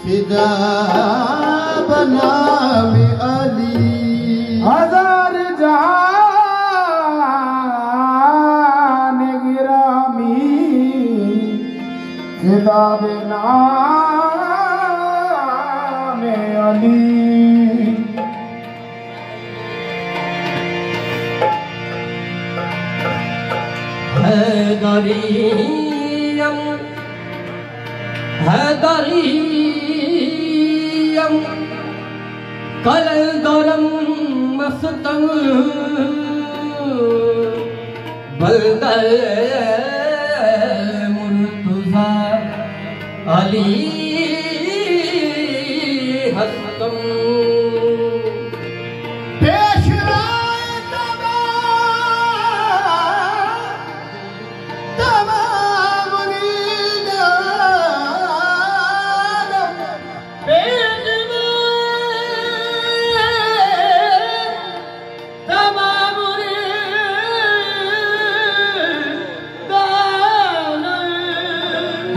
फिदा बना में अली हजार जहान गिरामी फिदा बना में अली हैदरियम हैदरियम कलंदरम मस्तम बलदल मुर्तजा अली हस्तम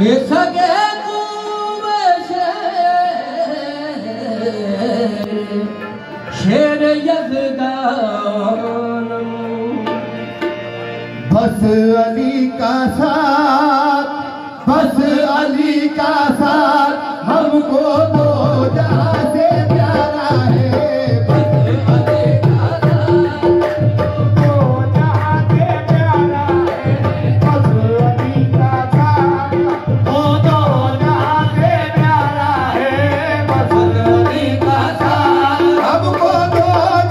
ये सगे शेर यज़दानम बस अली का साथ बस अली का साथ हमको दो जहां से प्यारा है बस अली का साथ दो जहां से प्यारा है बस अली का साथ दो जहां से प्यारा है बस अली का साथ हमको दो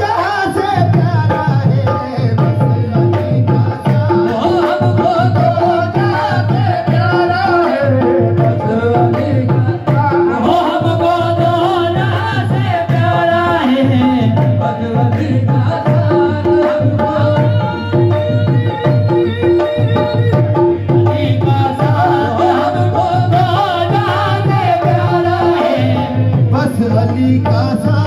जहां से प्यारा है बस अली का साथ हमको दो जहां से प्यारा है बस अली का साथ हमको दो जहां से प्यारा है बस अली का साथ हमको अली का साथ हमको दो जहां से प्यारा है बस अली का साथ